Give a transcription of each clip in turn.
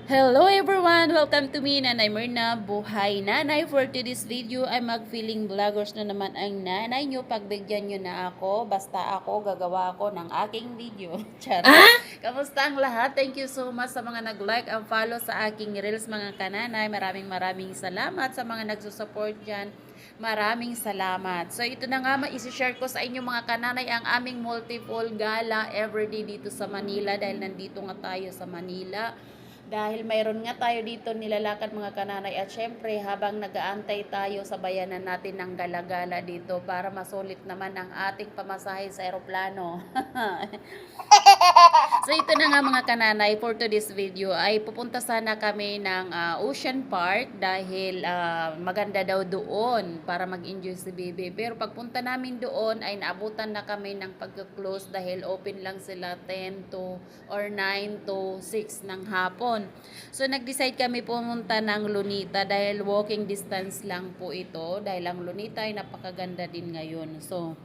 Hello everyone! Welcome to me, Nanay Myrna, Buhay Nanay. For today's video ay mag-feeling vloggers na naman ang nanay nyo. Pagbigyan nyo na ako, basta ako gagawa ako ng aking video. Charot! Kamusta ang lahat? Thank you so much sa mga nag-like and follow sa aking reels mga kananay. Maraming salamat sa mga nagsusupport dyan. Maraming salamat. So ito na nga, isi-share ko sa inyo mga kananay ang aming multiple gala everyday dito sa Manila dahil nandito nga tayo sa Manila. Dahil mayroon nga tayo dito nilalakad mga kananay at syempre habang nag-aantay tayo sa bayanan natin ng gala-gala dito para masulit naman ang ating pamasahe sa eroplano. So ito na nga mga kananay, for today's video ay pupunta sana kami ng Ocean Park dahil maganda daw doon para mag-enjoy si Bebe. Pero pagpunta namin doon ay naabutan na kami ng pagka-close dahil open lang sila 10 to or 9 to 6 ng hapon. So nag-decide kami pumunta ng Lunita dahil walking distance lang po ito dahil ang Lunita ay napakaganda din ngayon. So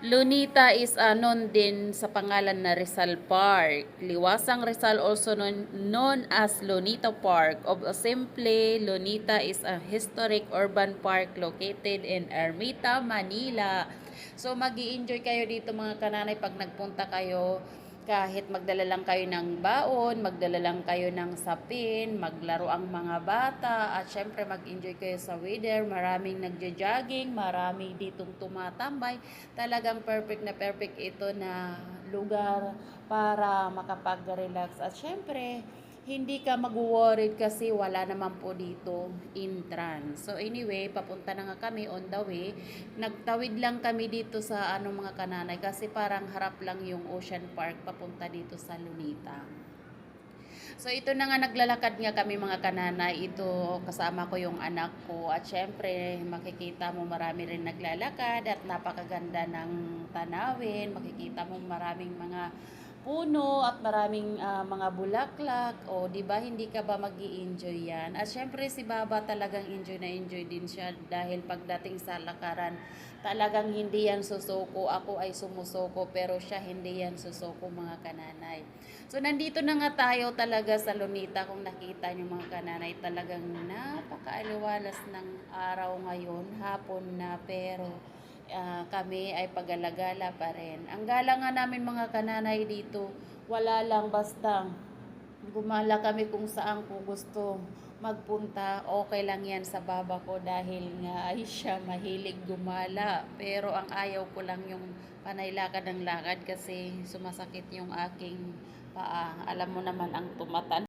Lunita is known din sa pangalan na Rizal Park. Liwasang Rizal also known as Lunita Park. Of a simple, Lunita is a historic urban park located in Ermita, Manila. So magi-enjoy kayo dito mga kananay pag nagpunta kayo. Kahit magdala lang kayo ng baon, magdala lang kayo ng sapin, maglaro ang mga bata, at syempre mag-enjoy kayo sa weather. Maraming nagja-jogging, marami ditong tumatambay. Talagang perfect na perfect ito na lugar para makapag-relax. At syempre, hindi ka mag-worried kasi wala naman po dito entrance. So anyway, papunta na nga kami on the way. Nagtawid lang kami dito sa mga kananay kasi parang harap lang yung Ocean Park papunta dito sa Lunita. So ito na nga, naglalakad nga kami mga kananay. Ito kasama ko yung anak ko at syempre makikita mo marami rin naglalakad at napakaganda ng tanawin. Makikita mo maraming mga puno at maraming mga bulaklak. O di ba hindi ka ba magi-enjoy yan? At syempre si Baba talagang enjoy din siya dahil pagdating sa lakaran talagang hindi yan susuko. Ako ay sumusuko pero siya hindi yan susuko mga kananay. So nandito na nga tayo talaga sa Lunita. Kung nakita niyo mga kananay, talagang napakaaliwalas ng araw ngayon, hapon na, pero kami ay pagalagala pa rin. Ang gala nga namin mga kananay dito, wala lang, basta gumala kami kung saan ko gusto magpunta. Okay lang yan sa baba ko dahil nga ay siya mahilig gumala. Pero ang ayaw ko lang yung panay lakad ng lakad kasi sumasakit yung aking paa. Alam mo naman ang tumatan.